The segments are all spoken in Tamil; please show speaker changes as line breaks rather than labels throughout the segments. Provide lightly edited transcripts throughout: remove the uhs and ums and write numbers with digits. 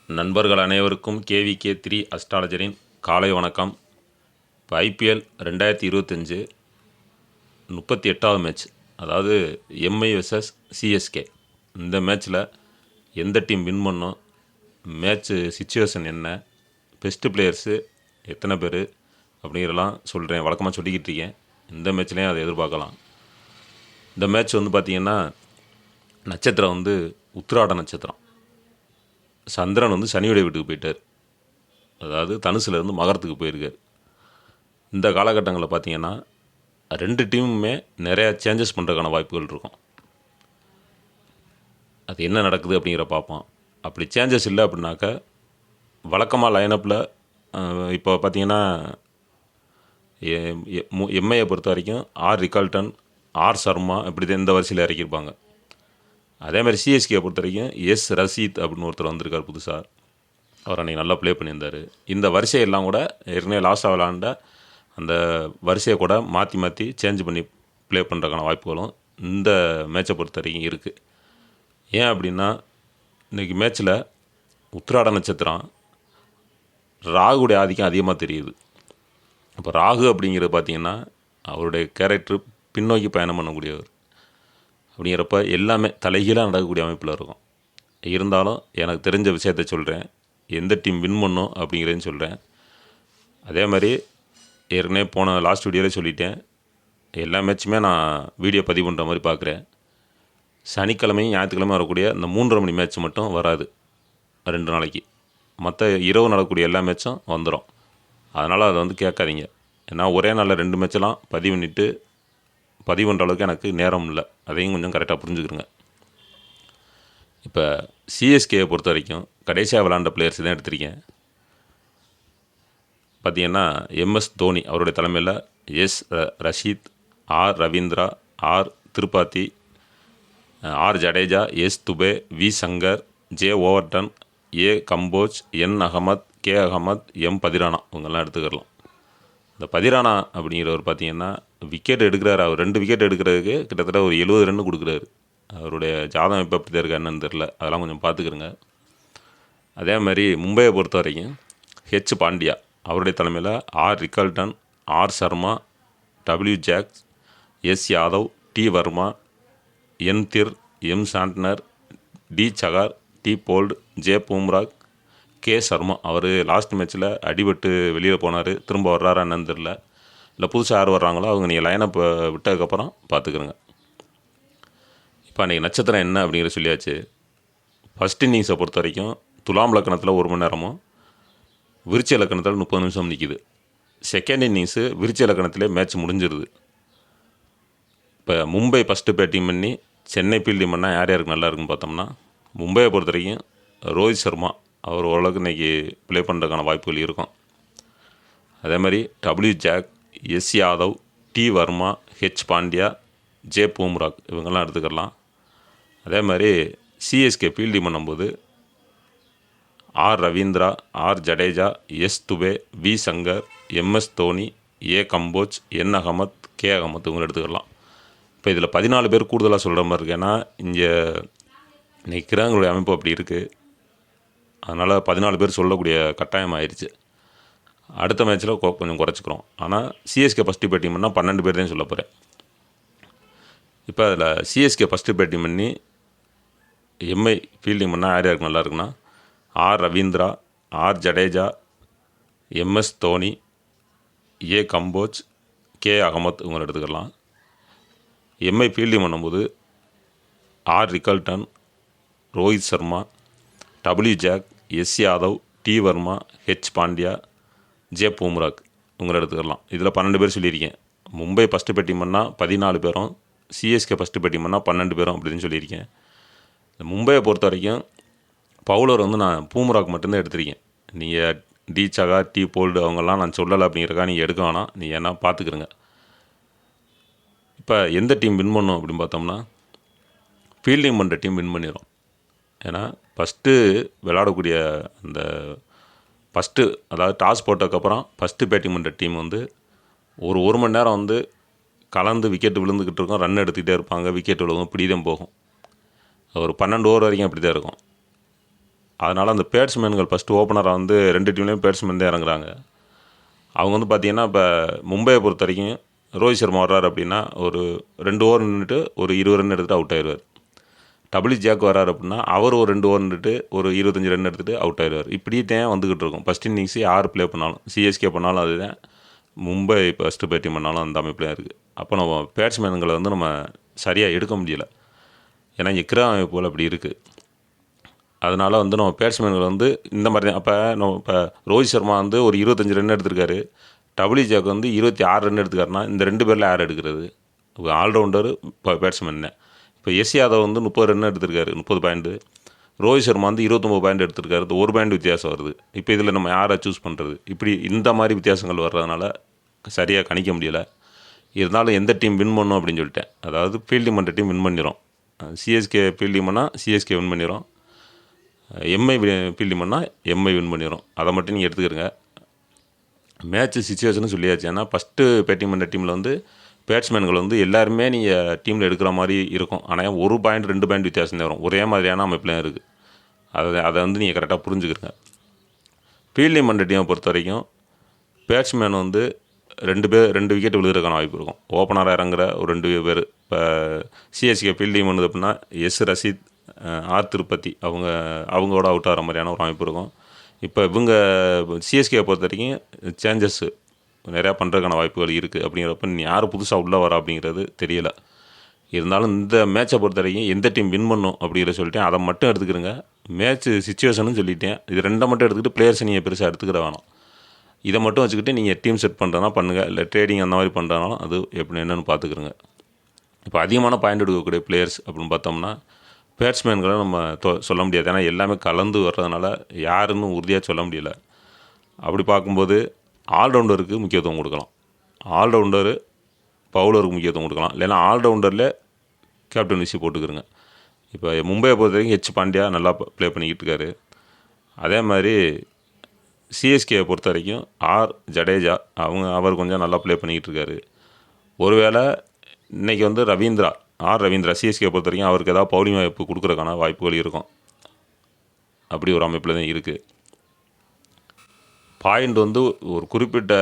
நண்பர்கள் அனைவருக்கும் KVK3 அஸ்ட்ராலஜரின் காலை வணக்கம். இப்போ IPL 2025 38வது மேட்ச், அதாவது எம்ஐ வெர்சஸ் CSK. இந்த மேட்ச்சில் எந்த டீம் வின் பண்ணும், மேட்ச்சு சிச்சுவேஷன் என்ன, பெஸ்ட்டு பிளேயர்ஸு எத்தனை பேர் அப்படிங்கிறலாம் சொல்கிறேன். வழக்கமாக சொல்லிக்கிட்டு இருக்கேன். இந்த மேட்ச்லேயும் அதை எதிர்பார்க்கலாம். இந்த மேட்ச் பார்த்திங்கன்னா, நட்சத்திரம் உத்திராட நட்சத்திரம். சந்திரன் சனியுடைய வீட்டுக்கு போயிட்டார், அதாவது தனுசுலேருந்து மகரத்துக்கு போயிருக்கார். இந்த காலகட்டங்களில் பார்த்திங்கன்னா ரெண்டு டீமுமே நிறையா சேஞ்சஸ் பண்ணுறதுக்கான வாய்ப்புகள் இருக்கும். அது என்ன நடக்குது அப்படிங்கிற பார்ப்போம். அப்படி சேஞ்சஸ் இல்லை அப்படின்னாக்கா, வழக்கமாக லைனப்பில் இப்போ பார்த்திங்கன்னா எம்ஐயை பொறுத்த வரைக்கும் ஆர் ரிகால்டன், ஆர் சர்மா இப்படி இந்த வரிசையில் இறக்கியிருப்பாங்க. அதேமாதிரி சிஎஸ்கே பொறுத்த வரைக்கும் எஸ் ரஷீத் அப்படின்னு ஒருத்தர் வந்திருக்கார் புதுசாக. அவர் அன்றைக்கி நல்லா ப்ளே பண்ணியிருந்தார். இந்த வரிசையெல்லாம் கூட ஏற்கனவே லாஸ்ட்டாக விளாண்ட அந்த வரிசையை கூட மாற்றி மாற்றி சேஞ்ச் பண்ணி ப்ளே பண்ணுறதுக்கான வாய்ப்புகளும் இந்த மேட்சை பொறுத்த வரைக்கும் இருக்குது. ஏன் அப்படின்னா, இன்றைக்கி மேட்ச்சில் உத்திராட நட்சத்திரம் ராகுடைய ஆதிக்கம் அதிகமாக தெரியுது. இப்போ ராகு அப்படிங்கிறது பார்த்திங்கன்னா அவருடைய கேரக்டர் பின்னோக்கி பயணம் பண்ணக்கூடியவர். அப்படிங்கிறப்ப எல்லாமே தலைகீழாக நடக்கக்கூடிய அமைப்பில் இருக்கும். இருந்தாலும் எனக்கு தெரிஞ்ச விஷயத்த சொல்கிறேன், எந்த டீம் வின் பண்ணும் அப்படிங்கிறதையும் சொல்கிறேன். அதே மாதிரி ஏற்கனவே போன லாஸ்ட் வீடியோவிலே சொல்லிட்டேன், எல்லா மேட்சுமே நான் வீடியோ பதிவு பண்ணுற மாதிரி பார்க்குறேன். சனிக்கிழமையும் ஞாயிற்றுக்கிழமை வரக்கூடிய இந்த 3:30 மணி மேட்ச் மட்டும் வராது 2 நாளைக்கு. மற்ற இரவு நடக்கக்கூடிய எல்லா மேட்சும் வந்துடும். அதனால் அதை கேட்காதீங்க. ஏன்னா ஒரே நாளில் 2 மேட்செல்லாம் பதிவு பண்ணுற அளவுக்கு எனக்கு நேரம் இல்லை. அதையும் கொஞ்சம் கரெக்டாக புரிஞ்சுக்கிறங்க. இப்போ சிஎஸ்கேயை பொறுத்த வரைக்கும் கடைசியாக விளாண்ட பிளேயர்ஸ் தான் எடுத்திருக்கேன். பார்த்திங்கன்னா MS தோனி அவருடைய தலைமையில் S Rashid, R Ravindra, R Tripathi, R Jadeja, S Dube, V Shankar, J Overton, A Kamboj, N Ahmed, K Ahmed, M Pathirana இவங்கெல்லாம் எடுத்துக்கலாம். இந்த பதிரானா அப்படிங்கிறவர் பார்த்திங்கன்னா விக்கெட் எடுக்கிறார். அவர் 2 விக்கெட் எடுக்கிறதுக்கு கிட்டத்தட்ட ஒரு 70 ரன் கொடுக்குறாரு. அவருடைய ஜாதகம் இப்போ எப்படி தான் இருக்கா என்னன்னு தெரில, அதெல்லாம் கொஞ்சம் பார்த்துக்கிறங்க. அதே மாதிரி மும்பையை பொறுத்த வரைக்கும் ஹெச் பாண்டியா அவருடைய தலைமையில் R Rickelton, R Sharma, W Jacks, S Yadav, T Varma, N Dhir, M Santner, D Chahar, T Boult, J Bumrah, K Sharma. அவர் லாஸ்ட் மேட்ச்சில் அடிபட்டு வெளியில் போனார். திரும்ப வர்றாரா என்னன்னு தெரில. இல்லை புதுசாக யார் வர்றாங்களோ அவங்க நீங்கள் லைனப் விட்டதுக்கப்புறம் பார்த்துக்குறங்க. இப்போ அன்றைக்கி நட்சத்திரம் என்ன அப்படிங்கிற சொல்லியாச்சு. ஃபஸ்ட் இன்னிங்ஸை பொறுத்த வரைக்கும் துலாம் லக்கணத்தில் 1 மணி நேரமும், விருச்சிக லக்கணத்தில் 30 நிமிஷம் நிற்கிது. செகண்ட் இன்னிங்ஸு விருச்சிக லக்கணத்திலே மேட்ச் முடிஞ்சிருது. இப்போ மும்பை ஃபஸ்ட்டு பேட்டிங் பண்ணி சென்னை ஃபீல்டிங் பண்ணால் யார் யாருக்கு நல்லா இருக்குன்னு பார்த்தோம்னா, மும்பையை பொறுத்த வரைக்கும் ரோஹித் சர்மா அவர் ஓரளவுக்கு இன்றைக்கி ப்ளே பண்ணுறதுக்கான வாய்ப்புகள் இருக்கும். அதே மாதிரி W jack, S Yadav, T Varma, H Pandya, J Bumrah இவங்கெல்லாம் எடுத்துக்கலாம். அதே மாதிரி சிஎஸ்கே ஃபீல்டிங் பண்ணும்போது R Ravindra, R Jadeja, S Dube, V Shankar, MS Dhoni, A Kamboj, N Ahmed, K Ahmed இவங்க எடுத்துக்கலாம். இப்போ இதில் 14 பேர் கூடுதலாக சொல்கிற மாதிரி இருக்குது. ஏன்னா இங்கே இன்றைக்கி கிரகங்களுடைய அமைப்பு அப்படி இருக்குது. அதனால் 14 பேர் சொல்லக்கூடிய கட்டாயம் ஆயிடுச்சு. அடுத்த மேட்ச்சில் கொஞ்சம் குறைச்சிக்கிறோம். ஆனால் சிஎஸ்கே ஃபஸ்ட்டு பேட்டிங் பண்ணால் 12 பேர் தான் சொல்ல போகிறேன். இப்போ அதில் சிஎஸ்கே ஃபஸ்ட்டு பேட்டிங் பண்ணி எம்ஐ ஃபீல்டிங் பண்ணால் யார் யாருக்கு நல்லா இருக்குன்னா, R Ravindra, R Jadeja, MS Dhoni, A Kamboj, K Ahmed இவங்களை எடுத்துக்கலாம். எம்ஐ ஃபீல்டிங் பண்ணும்போது R Rickelton, Rohit Sharma, W jack, S Yadav, T Varma, H Pandya, J Bumrah இவங்களை எடுத்துக்கலாம். இதில் 12 பேர் சொல்லியிருக்கேன். மும்பை ஃபஸ்ட்டு பேட்டிங் பண்ணால் 14 பேரும், சிஎஸ்கே ஃபஸ்ட்டு பேட்டிங் பண்ணால் 12 பேரும் அப்படின்னு சொல்லியிருக்கேன். இந்த மும்பையை பொறுத்த வரைக்கும் பவுலர் நான் பூம்ராக் மட்டும்தான் எடுத்திருக்கேன். நீங்கள் டி சகா, டி போல்டு அவங்கெல்லாம் நான் சொல்லலை அப்படிங்கிறக்கா நீங்கள் எடுக்க வேணாம். நீங்கள் என்ன பார்த்துக்கிறங்க. இப்போ எந்த டீம் வின் பண்ணும் அப்படின்னு பார்த்தோம்னா, ஃபீல்டிங் பண்ணுற டீம் வின் பண்ணிடும். ஏன்னா ஃபஸ்ட்டு விளையாடக்கூடிய அந்த அதாவது டாஸ் போட்டதுக்கப்புறம் ஃபஸ்ட்டு பேட்டிங் பண்ணுற டீம் ஒரு மணி நேரம் கலந்து விக்கெட்டு விழுந்துக்கிட்டு இருக்கும், ரன் எடுத்துக்கிட்டே இருப்பாங்க, விக்கெட் விழுவும், இப்படி தான் போகும். ஒரு 12 ஓவர் வரைக்கும் அப்படி தான் இருக்கும். அதனால் அந்த பேட்ஸ்மேன்கள் ஃபஸ்ட்டு ஓப்பனராக வந்து 2 டீம்லேயும் பேட்ஸ்மேன் தான் இறங்குறாங்க. அவங்க வந்து பார்த்திங்கன்னா இப்போ மும்பையை பொறுத்த வரைக்கும் ரோஹித் சர்மா வர்றாரு அப்படின்னா ஒரு 2 ஓவர் நின்றுட்டு ஒரு 20 ரன் எடுத்துகிட்டு அவுட் ஆயிடுவார். டபிள்யூ ஜாக் வர்றாரு அப்படின்னா அவர் ஒரு 2 ஓவர் நின்றுட்டு ஒரு 25 ரன் எடுத்துகிட்டு அவுட் ஆயிடுவார். இப்படி தான் வந்துக்கிட்டு இருக்கும். ஃபஸ்ட் இன்னிங்ஸு யார் ப்ளே பண்ணாலும், சிஎஸ்கே பண்ணாலும் அதுதான், மும்பை ஃபஸ்ட்டு பேட்டிங் பண்ணாலும் அந்த அமைப்பில் இருக்குது. அப்போ நம்ம பேட்ஸ்மேன்களை வந்து நம்ம சரியாக எடுக்க முடியலை. ஏன்னா இங்கே கிரக அமைப்பு அப்படி இருக்குது. அதனால் வந்து நம்ம பேட்ஸ்மேன்கள் வந்து இந்த மாதிரி தான். அப்போ நம்ம இப்போ ரோஹித் சர்மா வந்து ஒரு 25 ரன் எடுத்திருக்காரு, டபிள்யூ ஜாக் வந்து 26 ரன் எடுத்துக்காருன்னா இந்த 2 பேரில் யார் எடுக்கிறது? ஆல்ரவுண்டரு இப்போ பேட்ஸ்மேன் தான். இப்போ எஸ் யாதவ் வந்து 30 ரன் எடுத்திருக்காரு, 30 பாயிண்ட்டு. ரோஹித் சர்மா வந்து 29 பாயிண்ட் எடுத்திருக்காரு, 1 பாயிண்ட் வித்தியாசம் வருது. இப்போ இதில் நம்ம யாரை சூஸ் பண்ணுறது? இப்படி இந்த மாதிரி வித்தியாசங்கள் வர்றதுனால சரியாக கணிக்க முடியலை. இருந்தாலும் எந்த டீம் வின் பண்ணும் அப்படின்னு சொல்லிட்டேன். அதாவது ஃபீல்டிங் பண்ணுற டீம் வின் பண்ணிடும். சிஎஸ்கே ஃபீல்டிங் பண்ணால் சிஎஸ்கே வின் பண்ணிடும், எம்ஐ ஃபீல்டிங் பண்ணால் எம்ஐ வின் பண்ணிடும். அதை மட்டும் நீங்கள் எடுத்துக்கிறங்க. மேட்ச்சு சிச்சுவேஷனும் சொல்லியாச்சு. ஏன்னா ஃபஸ்ட்டு பேட்டிங் பண்ணுற டீமில் வந்து பேட்ஸ்மேன்கள் வந்து எல்லாருமே நீங்கள் டீமில் எடுக்கிற மாதிரி இருக்கும். ஆனால் 1 பாயிண்ட் 2 பாயிண்ட் வித்தியாசம் தான் வரும். ஒரே மாதிரியான அமைப்புலையும் இருக்குது. அதை வந்து நீங்கள் கரெக்டாக புரிஞ்சுக்கிறங்க. ஃபீல்டிங் பண்ணுற டீமை பொறுத்த வரைக்கும் பேட்ஸ்மேன் வந்து 2 விக்கெட் விழுகிறதுக்கான வாய்ப்பு இருக்கும். ஓப்பனராக இறங்குற ஒரு 2 பேர். இப்போ சிஎஸ்கே ஃபீல்டிங் பண்ணுது அப்படின்னா எஸ் ரஷீத், ஆர் திருப்பதி அவங்களோட அவுட் ஆகிற மாதிரியான ஒரு அமைப்பு இருக்கும். இப்போ இவங்க சிஎஸ்கே பொறுத்த வரைக்கும் சேஞ்சஸ்ஸு நிறையா பண்ணுறதுக்கான வாய்ப்புகள் இருக்குது. அப்படிங்கிறப்ப யார் புதுசாக உள்ளே வரா அப்படிங்கிறது தெரியலை. இருந்தாலும் இந்த மேட்சை பொறுத்த வரைக்கும் எந்த டீம் வின் பண்ணும் அப்படிங்கிற சொல்லிட்டேன். அதை மட்டும் எடுத்துக்கிறங்க. மேட்ச்சு சிச்சுவேஷனும் சொல்லிட்டேன். இது 2 மட்டும் எடுத்துக்கிட்டு பிளேயர்ஸை நீங்கள் பெருசாக எடுத்துக்கிற வேணாம். இதை மட்டும் வச்சுக்கிட்டு நீங்கள் டீம் செட் பண்ணுறதுனா பண்ணுங்கள், இல்லை ட்ரேடிங் அந்த மாதிரி பண்ணுறதுனாலும் அது எப்படி என்னென்னு பார்த்துக்குறங்க. இப்போ அதிகமான பாயிண்ட் எடுக்கக்கூடிய பிளேயர்ஸ் அப்படின்னு பார்த்தோம்னா பேட்ஸ்மேன்களை நம்ம சொல்ல முடியாது. ஏன்னா எல்லாமே கலந்து வர்றதுனால யாருன்னு உறுதியாக சொல்ல முடியலை. அப்படி பார்க்கும்போது ஆல்ரவுண்டருக்கு முக்கியத்துவம் கொடுக்கலாம். ஆல்ரவுண்டரு பவுலருக்கு முக்கியத்துவம் கொடுக்கலாம். இல்லைன்னா ஆல்ரவுண்டரில் கேப்டன் விசி போட்டுக்கிறங்க. இப்போ மும்பையை பொறுத்த வரைக்கும் ஹெச் பாண்டியா நல்லா ப்ளே பண்ணிக்கிட்டு இருக்காரு. அதே மாதிரி சிஎஸ்கேயை பொறுத்த வரைக்கும் ஆர் ஜடேஜா அவர் கொஞ்சம் நல்லா ப்ளே பண்ணிக்கிட்டு இருக்காரு. ஒருவேளை இன்றைக்கி வந்து ரவீந்திரா சிஎஸ்கே பொறுத்த வரைக்கும் அவருக்கு ஏதாவது பவுலிங் வாய்ப்பு கொடுக்குறதுக்கான வாய்ப்புகள் இருக்கும். அப்படி ஒரு அமைப்பில் தான் இருக்குது. பாயிண்ட் வந்து ஒரு குறிப்பிட்ட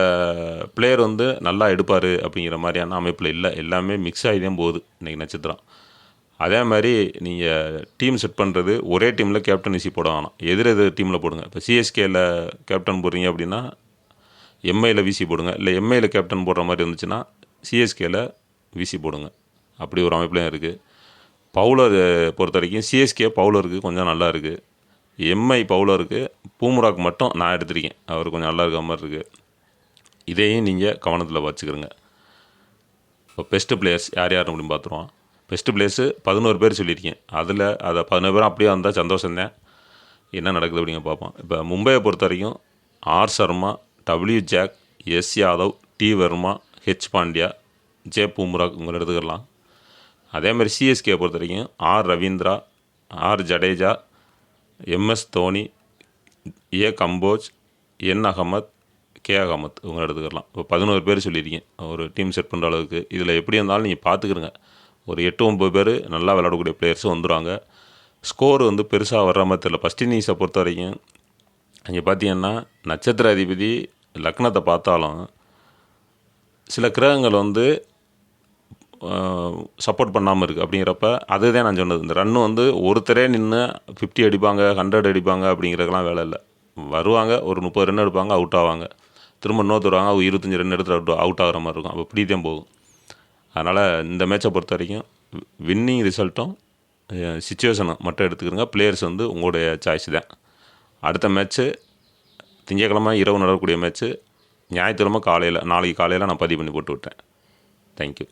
பிளேயர் வந்து நல்லா எடுப்பார் அப்படிங்கிற மாதிரியான அமைப்பில் இல்லை. எல்லாமே மிக்ஸ் ஆகி தான் போகுது இன்றைக்கி நட்சத்திரம். அதே மாதிரி நீங்கள் டீம் செட் பண்ணுறது ஒரே டீமில் கேப்டன்சி போட வேணாம், எதிர் டீமில் போடுங்க. இப்போ சிஎஸ்கேயில் கேப்டன் போடுறீங்க அப்படின்னா எம்ஐயில் விசி போடுங்க, இல்லை எம்ஐயில் கேப்டன் போடுற மாதிரி இருந்துச்சுன்னா சிஎஸ்கேயில் விசி போடுங்க. அப்படி ஒரு அமைப்புலையும் இருக்குது. பவுலர் பொறுத்த வரைக்கும் சிஎஸ்கே பவுலருக்கு கொஞ்சம் நல்லா இருக்குது. எம்ஐ பவுலருக்கு பூம்ராக்கு மட்டும் நான் எடுத்திருக்கேன், அவர் கொஞ்சம் நல்லா இருக்க மாதிரி இருக்குது. இதையும் நீங்கள் கவனத்தில் வச்சுக்கிறங்க. இப்போ பெஸ்ட்டு பிளேயர்ஸ் யார் அப்படின்னு பார்த்துருவோம். பெஸ்ட்டு பிளேயர்ஸு 11 பேர் சொல்லியிருக்கேன். அதை 11 பேரும் அப்படியே வந்தால் சந்தோஷம்தான். என்ன நடக்குது அப்படிங்க பார்ப்போம். இப்போ மும்பையை பொறுத்த வரைக்கும் R Sharma, W jack, S Yadav, T Varma, H Pandya, J Bumrah உங்களை எடுத்துக்கலாம். அதேமாதிரி சிஎஸ்கே பொறுத்த வரைக்கும் R Ravindra, R Jadeja, MS Dhoni, A Kamboj, N Ahmed, K Ahmed இவங்க எடுத்துக்கலாம். இப்போ 11 பேர் சொல்லியிருக்கேன் ஒரு டீம் செட் பண்ணுற அளவுக்கு. இதில் எப்படி இருந்தாலும் நீங்கள் பார்த்துக்கிறங்க. ஒரு 8-9 பேர் நல்லா விளையாடக்கூடிய பிளேயர்ஸும் வந்துடுவாங்க. ஸ்கோர் வந்து பெருசாக வர்ற மாதிரி தெரியல. ஃபஸ்ட் இன்னிங்ஸை பொறுத்த வரைக்கும் அங்கே பார்த்தீங்கன்னா நட்சத்திர அதிபதி லக்னத்தை பார்த்தாலும் சில கிரகங்கள் வந்து சப்போர்ட் பண்ணாமல் இருக்குது. அப்படிங்கிறப்ப அதுதான் நான் சொன்னது. இந்த ரன்னு வந்து ஒருத்தரே நின்று 50 அடிப்பாங்க, 100 அடிப்பாங்க அப்படிங்கிறதுக்கெலாம் வேலை இல்லை. வருவாங்க, ஒரு 30 ரன் எடுப்பாங்க, அவுட் ஆவாங்க. திரும்ப இன்னொருத்தர் வருவாங்க, 25 ரன் எடுத்து அவுட் ஆகிற மாதிரி இருக்கும். அப்போ இப்படி தான் போகும். அதனால் இந்த மேட்சை பொறுத்த வரைக்கும் வின்னிங் ரிசல்ட்டும் சிச்சுவேஷனும் மட்டும் எடுத்துக்கிறங்க. பிளேயர்ஸ் வந்து உங்களுடைய சாய்ஸ் தான். அடுத்த மேட்ச்சு திங்கக்கிழமை இரவு நடக்கக்கூடிய மேட்ச்சு ஞாயிற்றுக்கிழமை நாளைக்கு காலையில் நான் பதிவு பண்ணி போட்டு விட்டேன். தேங்க்யூ.